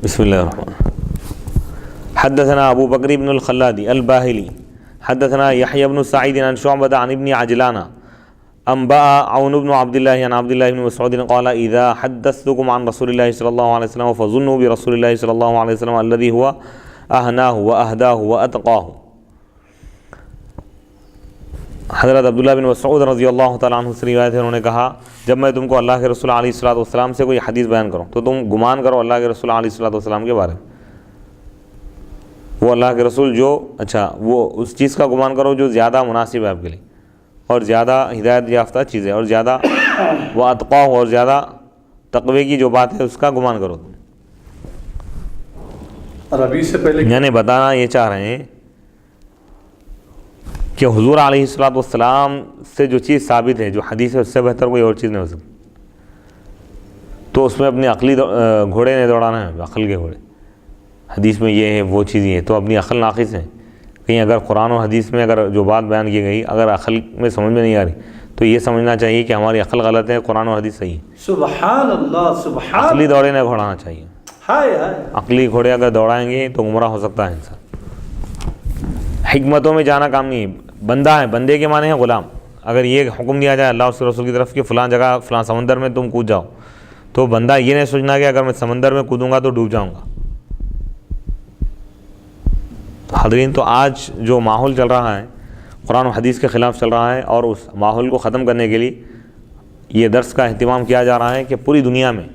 بسم اللہ الرحمن حدثنا ابو بکر بن الخلادی الباہلی حدثنا یحیی بن سعید عن شعبۃ عن ابن عجلان انبأ عون بن عبد الله عن عبد الله بن مسعود قال اذا حدثتكم عن رسول الله صلى الله عليه وسلم فظنوا برسول الله صلى الله عليه وسلم الذي هو اهناه واهداه واتقاه. حضرت عبداللہ بن مسعود رضی اللہ تعالیٰ عنہ سے روایت ہے، انہوں نے کہا جب میں تم کو اللہ کے رسول علیہ الصلوۃ والسلام سے کوئی حدیث بیان کروں تو تم گمان کرو اللہ کے رسول علیہ الصلوۃ والسلام کے بارے میں، وہ اللہ کے رسول جو وہ اس چیز کا گمان کرو جو زیادہ مناسب ہے آپ کے لیے اور زیادہ ہدایت یافتہ چیز ہے اور زیادہ وہ اتقا اور زیادہ تقوی کی جو بات ہے اس کا گمان کرو تم. اور ابھی سے پہلے یعنی بتانا یہ چاہ رہے ہیں کہ حضور علیہ الصلوۃ والسلام سے جو چیز ثابت ہے، جو حدیث ہے، اس سے بہتر کوئی اور چیز نہیں ہو سکتی. تو اس میں اپنی عقلی گھوڑے نہیں دوڑانا ہے، عقل کے گھوڑے. حدیث میں یہ ہے وہ چیز یہ ہے تو اپنی عقل ناقص ہے. کہیں اگر قرآن و حدیث میں اگر جو بات بیان کی گئی اگر عقل میں سمجھ میں نہیں آ رہی تو یہ سمجھنا چاہیے کہ ہماری عقل غلط ہے، قرآن و حدیث صحیح ہے. سبحان اللہ سبحان عقلی دوڑے نہیں گھوڑانا چاہیے. ہائے ہائے عقلی گھوڑے اگر دوڑائیں گے تو گمراہ ہو سکتا ہے انسان. حکمتوں میں جانا کام نہیں ہے. بندہ ہے، بندے کے معنی ہے غلام. اگر یہ حکم دیا جائے اللہ اس کے رسول کی طرف کہ فلاں جگہ فلاں سمندر میں تم کود جاؤ تو بندہ یہ نہیں سوچنا کہ اگر میں سمندر میں کودوں گا تو ڈوب جاؤں گا. حاضرین، تو آج جو ماحول چل رہا ہے قرآن و حدیث کے خلاف چل رہا ہے اور اس ماحول کو ختم کرنے کے لیے یہ درس کا اہتمام کیا جا رہا ہے کہ پوری دنیا میں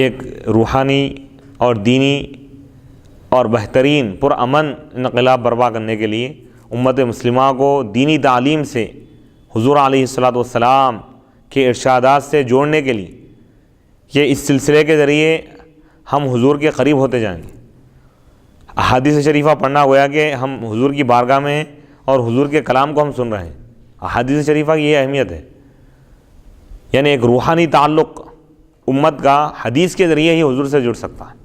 ایک روحانی اور دینی اور بہترین پرامن انقلاب برپا کرنے کے لیے امت مسلمہ کو دینی تعلیم سے حضور علیہ الصلوۃ والسلام کے ارشادات سے جوڑنے کے لیے کہ اس سلسلے کے ذریعے ہم حضور کے قریب ہوتے جائیں گے. احادیث شریفہ پڑھنا گویا کہ ہم حضور کی بارگاہ میں ہیں اور حضور کے کلام کو ہم سن رہے ہیں. احادیث شریفہ کی یہ اہمیت ہے، یعنی ایک روحانی تعلق امت کا حدیث کے ذریعے ہی حضور سے جڑ سکتا ہے.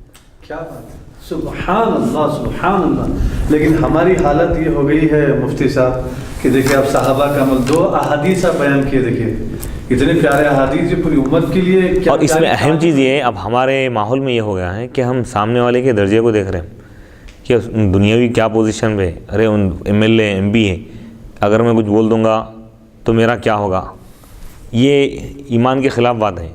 کیا بات ہے، سبحان اللہ سبحان اللہ. لیکن ہماری حالت یہ ہو گئی ہے مفتی صاحب کہ دیکھیں اب صحابہ کا عمل 2 احادیث آپ بیان کیے، دیکھیں اتنے پیارے احادیث جو پوری امت کے لیے کیا. اور اس میں اہم چیز یہ ہے اب ہمارے ماحول میں یہ ہو گیا ہے کہ ہم سامنے والے کے درجے کو دیکھ رہے ہیں کہ دنیاوی کیا پوزیشن پہ، ارے ان M L A M P ہے، اگر میں کچھ بول دوں گا تو میرا کیا ہوگا. یہ ایمان کے خلاف بات ہے.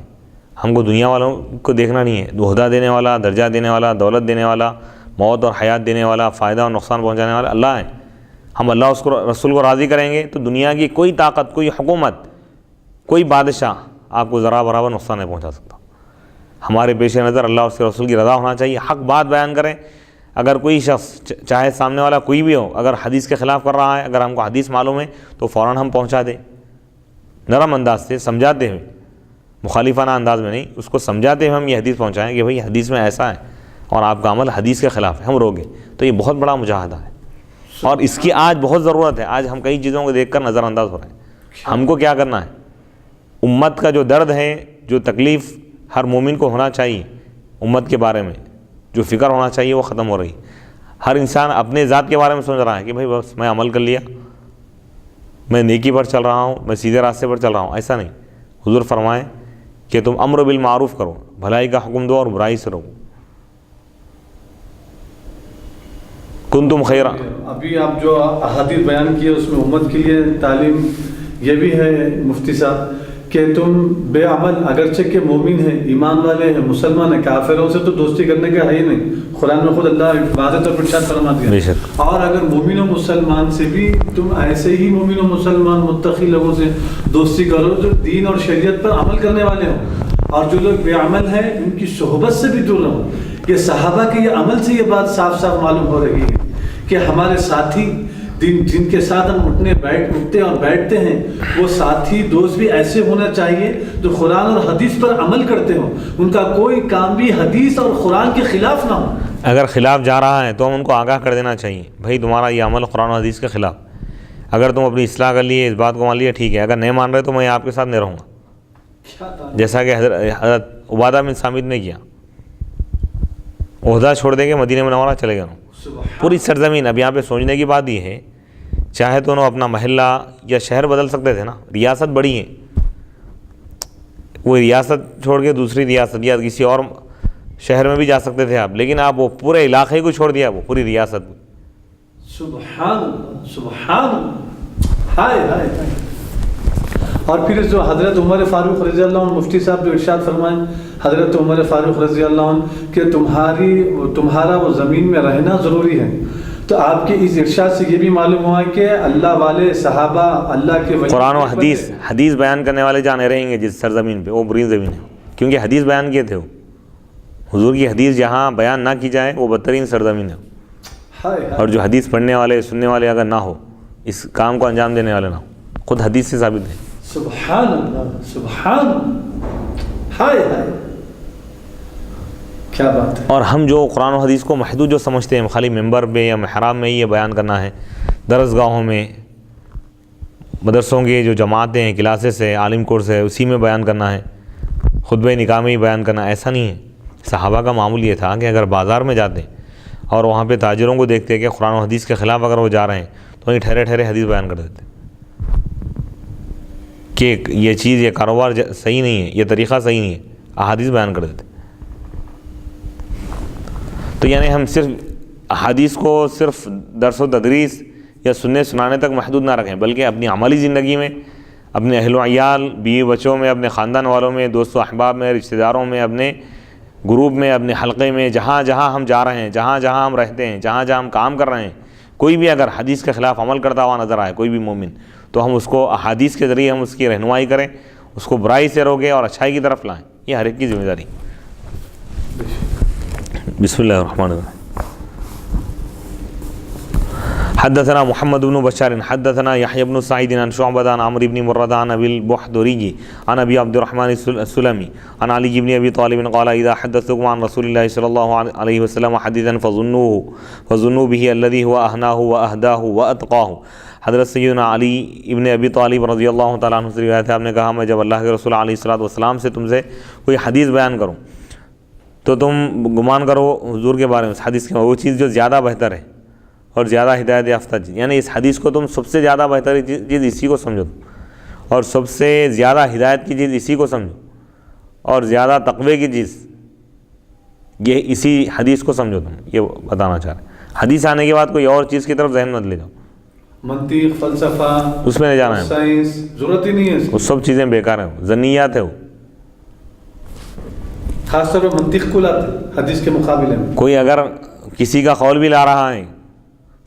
ہم کو دنیا والوں کو دیکھنا نہیں ہے. عہدہ دینے والا، درجہ دینے والا، دولت دینے والا، موت اور حیات دینے والا، فائدہ اور نقصان پہنچانے والا اللہ ہے. ہم اللہ اس کو رسول کو راضی کریں گے تو دنیا کی کوئی طاقت، کوئی حکومت، کوئی بادشاہ آپ کو ذرا برابر نقصان نہیں پہنچا سکتا. ہمارے پیش نظر اللہ اس کے رسول کی رضا ہونا چاہیے. حق بات بیان کریں. اگر کوئی شخص چاہے سامنے والا کوئی بھی ہو اگر حدیث کے خلاف کر رہا ہے، اگر ہم کو حدیث معلوم ہے تو فوراً ہم پہنچا دیں، نرم انداز سے سمجھاتے ہوئے، مخالفانہ انداز میں نہیں، اس کو سمجھاتے ہوئے ہم یہ حدیث پہنچائیں کہ بھئی حدیث میں ایسا ہے اور آپ کا عمل حدیث کے خلاف ہے، ہم روکیں. تو یہ بہت بڑا مجاہدہ ہے اور اس کی آج بہت ضرورت ہے. آج ہم کئی چیزوں کو دیکھ کر نظر انداز ہو رہے ہیں. ہم کو کیا کرنا ہے؟ امت کا جو درد ہے، جو تکلیف ہر مومن کو ہونا چاہیے امت کے بارے میں، جو فکر ہونا چاہیے وہ ختم ہو رہی. ہر انسان اپنے ذات کے بارے میں سوچ رہا ہے کہ بھئی بس میں عمل کر لیا، میں نیکی پر چل رہا ہوں، میں سیدھے راستے پر چل رہا ہوں. ایسا نہیں. حضور فرمائیں کہ تم امر بالمعروف کرو، بھلائی کا حکم دو اور برائی سے روکو. کنتم خیرا. ابھی آپ جو احادیث بیان کیے اس میں امت کے لیے تعلیم یہ بھی ہے مفتی صاحب کہ تم بے عمل اگرچہ کہ مومن ہیں، ایمان والے ہیں، مسلمان ہیں، کافروں سے تو دوستی کرنے کا ہے ہی نہیں. قرآن میں خود اللہ واضح طور پر ارشاد فرما دیا. اور اگر مومن و مسلمان سے بھی تم ایسے ہی مومن و مسلمان متقی لوگوں سے دوستی کرو جو دین اور شریعت پر عمل کرنے والے ہوں، اور جو لوگ بے عمل ہیں ان کی صحبت سے بھی دور رہو. یہ صحابہ کے یہ عمل سے یہ بات صاف صاف معلوم ہو رہی ہے کہ ہمارے ساتھی جن کے ساتھ ہم اٹھتے اور بیٹھتے ہیں وہ ساتھی دوست بھی ایسے ہونا چاہیے جو قرآن اور حدیث پر عمل کرتے ہوں. ان کا کوئی کام بھی حدیث اور قرآن کے خلاف نہ ہو. اگر خلاف جا رہا ہے تو ہم ان کو آگاہ کر دینا چاہیے، بھائی تمہارا یہ عمل قرآن و حدیث کے خلاف. اگر تم اپنی اصلاح کر لیے، اس بات کو مان لیا، ٹھیک ہے. اگر نہیں مان رہے تو میں آپ کے ساتھ نہیں رہوں گا. جیسا کہ حضرت عبادہ بن صامت نے کیا، عہدہ چھوڑ دے کے مدینہ منورہ چلے گئے. پوری سرزمین. اب یہاں پہ سوچنے کی بات یہ ہے، چاہے تو انہوں اپنا محلہ یا شہر بدل سکتے تھے نا. ریاست بڑی ہے، وہ ریاست چھوڑ کے دوسری ریاست یا کسی اور شہر میں بھی جا سکتے تھے آپ، لیکن آپ وہ پورے علاقے کو چھوڑ دیا، وہ پوری ریاست کو. سبحان اللہ، سبحان اللہ، ہائے ہائے ہائے. اور پھر جو حضرت عمر فاروق رضی اللہ عنہ مفتی صاحب جو ارشاد فرمائیں، حضرت عمر فاروق رضی اللہ عنہ کہ تمہارا وہ زمین میں رہنا ضروری ہے. تو آپ کے اس ارشاد سے یہ بھی معلوم ہوا کہ اللہ والے صحابہ اللہ کے قرآن و حدیث بیان کرنے والے جانے رہیں گے جس سرزمین پہ، وہ بری زمین ہے، کیونکہ حدیث بیان کیے تھے وہ. حضور کی حدیث جہاں بیان نہ کی جائے وہ بدترین سرزمین ہے. اور جو حدیث پڑھنے والے سننے والے اگر نہ ہو، اس کام کو انجام دینے والے نہ ہو، خود حدیث سے ثابت ہے. سبحان اللہ، سبحان اللہ، ہائے ہائے، کیا بات ہے. اور ہم جو قرآن و حدیث کو محدود جو سمجھتے ہیں، خالی ممبر میں یا محراب میں ہی یہ بیان کرنا ہے، درسگاہوں میں، مدرسوں کے جو جماعتیں ہیں، کلاسز ہے، عالم کورس ہے، اسی میں بیان کرنا ہے، خطبہ نکاح میں ہی بیان کرنا، ایسا نہیں ہے. صحابہ کا معمول یہ تھا کہ اگر بازار میں جاتے اور وہاں پہ تاجروں کو دیکھتے کہ قرآن و حدیث کے خلاف اگر وہ جا رہے ہیں تو وہیں ٹھہرے ٹھہرے حدیث بیان کر دیتے کہ یہ چیز، یہ کاروبار صحیح نہیں ہے، یہ طریقہ صحیح نہیں ہے، احادیث بیان کر دیتے. تو یعنی ہم صرف احادیث کو صرف درس و تدریس یا سننے سنانے تک محدود نہ رکھیں، بلکہ اپنی عملی زندگی میں، اپنے اہل و عیال، بیوی بچوں میں، اپنے خاندان والوں میں، دوست و احباب میں، رشتہ داروں میں، اپنے گروپ میں، اپنے حلقے میں، جہاں جہاں ہم جا رہے ہیں، جہاں جہاں ہم رہتے ہیں، جہاں جہاں ہم کام کر رہے ہیں، کوئی بھی اگر حدیث کے خلاف عمل کرتا ہوا نظر آئے، کوئی بھی مومن، تو ہم اس کو احادیث کے ذریعے ہم اس کی رہنمائی کریں، اس کو برائی سے روکیں اور اچھائی کی طرف لائیں. یہ ہر ایک کی ذمہ داری. بسم اللہ الرحمن الرحیم. حدثنا محمد بن بشار حدثنا يحيى بن سعيد عن شعبة عن عمرو بن مرة عن أبي البحتري عن أبي عبد الرحمن السلمي عن علي بن أبي طالب قال إذا حدثتكم عن رسول الله صلى الله عليه وسلم حديثا فظنوا به الذي هو أهناه وأهداه وأتقاه. حضرت سیدنا علی ابن ابی طالب رضی اللہ تعالیٰ عنہ سے روایت ہے، آپ نے کہا میں جب اللہ کے رسول علیہ الصلوۃ والسلام سے تم سے کوئی حدیث بیان کروں تو تم گمان کرو حضور کے بارے میں، اس حدیث کے وہ چیز جو زیادہ بہتر ہے اور زیادہ ہدایت یافتہ چیز، یعنی اس حدیث کو تم سب سے زیادہ بہتر چیز اسی کو سمجھو، اور سب سے زیادہ ہدایت کی چیز اسی کو سمجھو، اور زیادہ تقوی کی چیز یہ اسی حدیث کو سمجھو. تم یہ بتانا چاہ رہے ہیں. حدیث آنے کے بعد کوئی اور چیز کی طرف ذہن مت لے جاؤ، منطق، فلسفہ، اس میں نہیں جانا ہے، سائنس ضرورت ہی نہیں ہے. وہ سب چیزیں بیکار ہیں، ظنیات ہے. وہ خاص طور پر منطق کو لاتے حدیث کے مقابلے میں. کوئی اگر کسی کا قول بھی لا رہا ہے،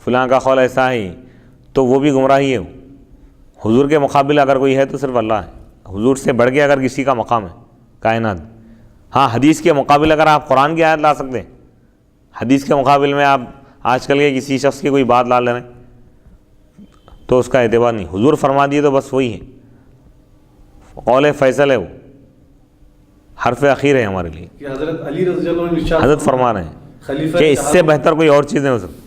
فلاں کا قول ایسا ہے، تو وہ بھی گمراہی ہے. حضور کے مقابلے اگر کوئی ہے تو صرف اللہ ہے. حضور سے بڑھ کے اگر کسی کا مقام ہے کائنات. ہاں حدیث کے مقابلے اگر آپ قرآن کی آیت لا سکتے ہیں، حدیث کے مقابلے میں آپ آج کل کے کسی شخص کی کوئی بات لا لے رہے ہیں تو اس کا اعتبار نہیں. حضور فرما دیے تو بس وہی ہے، قول فیصل ہے، وہ حرف اخیر ہے ہمارے لیے. کہ حضرت علی رضی اللہ عنہ حضرت فرما رہے ہیں کہ اس سے بہتر کوئی اور چیز نہیں ہو سکتی.